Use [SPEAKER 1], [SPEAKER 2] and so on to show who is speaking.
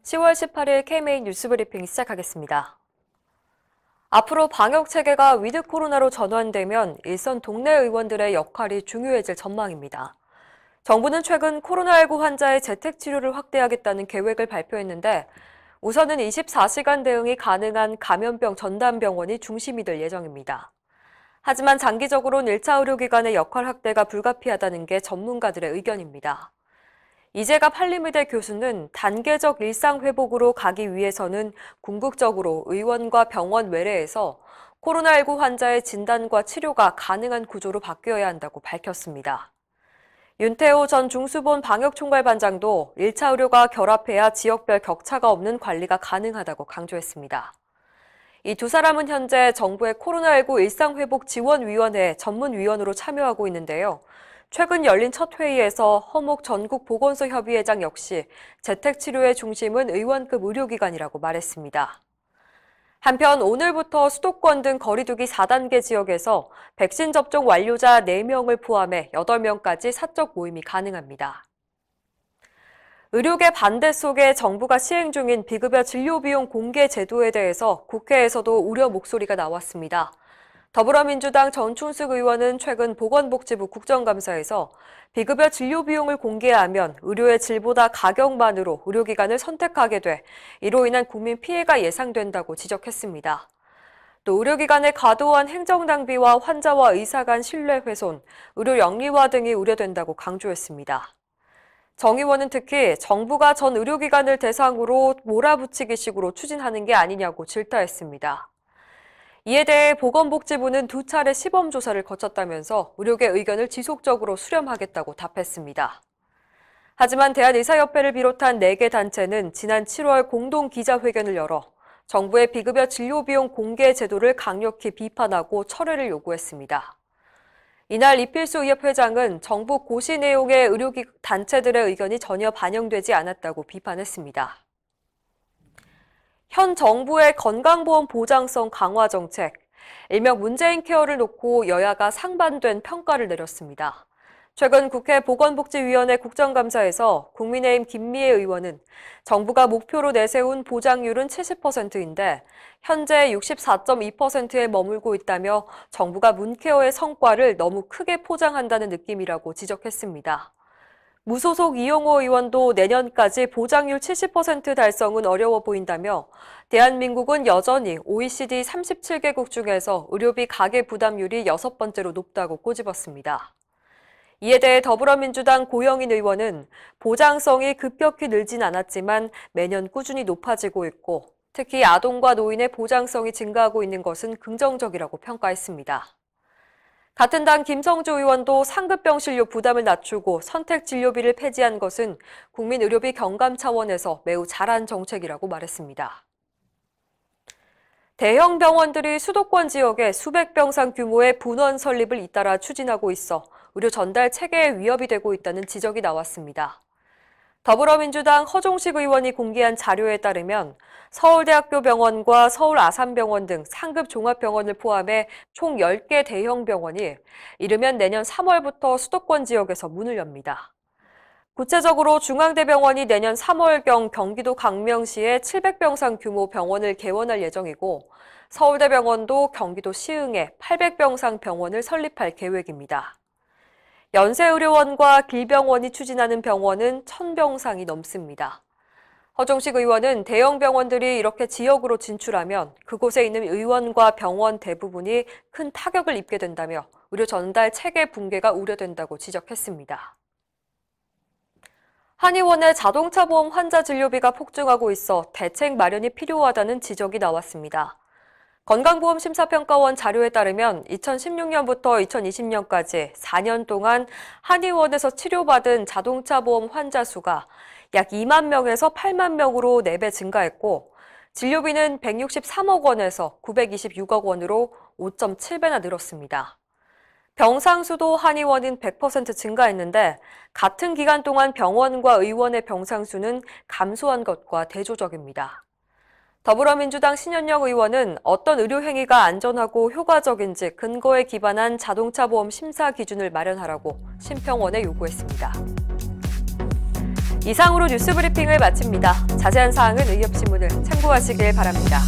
[SPEAKER 1] 10월 18일 KMA 뉴스브리핑 시작하겠습니다. 앞으로 방역 체계가 위드 코로나로 전환되면 일선 동네 의원들의 역할이 중요해질 전망입니다. 정부는 최근 코로나19 환자의 재택 치료를 확대하겠다는 계획을 발표했는데 우선은 24시간 대응이 가능한 감염병 전담병원이 중심이 될 예정입니다. 하지만 장기적으로는 1차 의료기관의 역할 확대가 불가피하다는 게 전문가들의 의견입니다. 이재갑 한림의대 교수는 단계적 일상 회복으로 가기 위해서는 궁극적으로 의원과 병원 외래에서 코로나19 환자의 진단과 치료가 가능한 구조로 바뀌어야 한다고 밝혔습니다. 윤태호 전 중수본 방역총괄반장도 1차 의료가 결합해야 지역별 격차가 없는 관리가 가능하다고 강조했습니다. 이 두 사람은 현재 정부의 코로나19 일상회복지원위원회 전문위원으로 참여하고 있는데요. 최근 열린 첫 회의에서 허목 전국보건소협의회장 역시 재택치료의 중심은 의원급 의료기관이라고 말했습니다. 한편 오늘부터 수도권 등 거리두기 4단계 지역에서 백신 접종 완료자 4명을 포함해 8명까지 사적 모임이 가능합니다. 의료계 반대 속에 정부가 시행 중인 비급여 진료비용 공개 제도에 대해서 국회에서도 우려 목소리가 나왔습니다. 더불어민주당 전춘숙 의원은 최근 보건복지부 국정감사에서 비급여 진료비용을 공개하면 의료의 질보다 가격만으로 의료기관을 선택하게 돼 이로 인한 국민 피해가 예상된다고 지적했습니다. 또 의료기관의 과도한 행정낭비와 환자와 의사 간 신뢰 훼손, 의료 영리화 등이 우려된다고 강조했습니다. 정 의원은 특히 정부가 전 의료기관을 대상으로 몰아붙이기식으로 추진하는 게 아니냐고 질타했습니다. 이에 대해 보건복지부는 2차례 시범조사를 거쳤다면서 의료계 의견을 지속적으로 수렴하겠다고 답했습니다. 하지만 대한의사협회를 비롯한 4개 단체는 지난 7월 공동 기자회견을 열어 정부의 비급여 진료비용 공개 제도를 강력히 비판하고 철회를 요구했습니다. 이날 이필수 의협 회장은 정부 고시 내용의 의료기 단체들의 의견이 전혀 반영되지 않았다고 비판했습니다. 현 정부의 건강보험 보장성 강화 정책, 일명 문재인 케어를 놓고 여야가 상반된 평가를 내렸습니다. 최근 국회 보건복지위원회 국정감사에서 국민의힘 김미애 의원은 정부가 목표로 내세운 보장률은 70%인데 현재 64.2%에 머물고 있다며 정부가 문케어의 성과를 너무 크게 포장한다는 느낌이라고 지적했습니다. 무소속 이용호 의원도 내년까지 보장률 70% 달성은 어려워 보인다며 대한민국은 여전히 OECD 37개국 중에서 의료비 가계 부담률이 6번째로 높다고 꼬집었습니다. 이에 대해 더불어민주당 고영인 의원은 보장성이 급격히 늘진 않았지만 매년 꾸준히 높아지고 있고 특히 아동과 노인의 보장성이 증가하고 있는 것은 긍정적이라고 평가했습니다. 같은 당 김성주 의원도 상급병실료 부담을 낮추고 선택진료비를 폐지한 것은 국민의료비 경감 차원에서 매우 잘한 정책이라고 말했습니다. 대형 병원들이 수도권 지역에 수백 병상 규모의 분원 설립을 잇따라 추진하고 있어 의료 전달 체계에 위협이 되고 있다는 지적이 나왔습니다. 더불어민주당 허종식 의원이 공개한 자료에 따르면 서울대학교 병원과 서울 아산병원 등 상급 종합병원을 포함해 총 10개 대형 병원이 이르면 내년 3월부터 수도권 지역에서 문을 엽니다. 구체적으로 중앙대병원이 내년 3월경 경기도 광명시에 700병상 규모 병원을 개원할 예정이고 서울대병원도 경기도 시흥에 800병상 병원을 설립할 계획입니다. 연세의료원과 길병원이 추진하는 병원은 1000병상이 넘습니다. 허종식 의원은 대형 병원들이 이렇게 지역으로 진출하면 그곳에 있는 의원과 병원 대부분이 큰 타격을 입게 된다며 의료 전달 체계 붕괴가 우려된다고 지적했습니다. 한의원의 자동차 보험 환자 진료비가 폭증하고 있어 대책 마련이 필요하다는 지적이 나왔습니다. 건강보험심사평가원 자료에 따르면 2016년부터 2020년까지 4년 동안 한의원에서 치료받은 자동차 보험 환자 수가 약 2만 명에서 8만 명으로 4배 증가했고 진료비는 163억 원에서 926억 원으로 5.7배나 늘었습니다. 병상 수도 한의원은 100% 증가했는데 같은 기간 동안 병원과 의원의 병상 수는 감소한 것과 대조적입니다. 더불어민주당 신현영 의원은 어떤 의료 행위가 안전하고 효과적인지 근거에 기반한 자동차 보험 심사 기준을 마련하라고 심평원에 요구했습니다. 이상으로 뉴스 브리핑을 마칩니다. 자세한 사항은 의협신문을 참고하시길 바랍니다.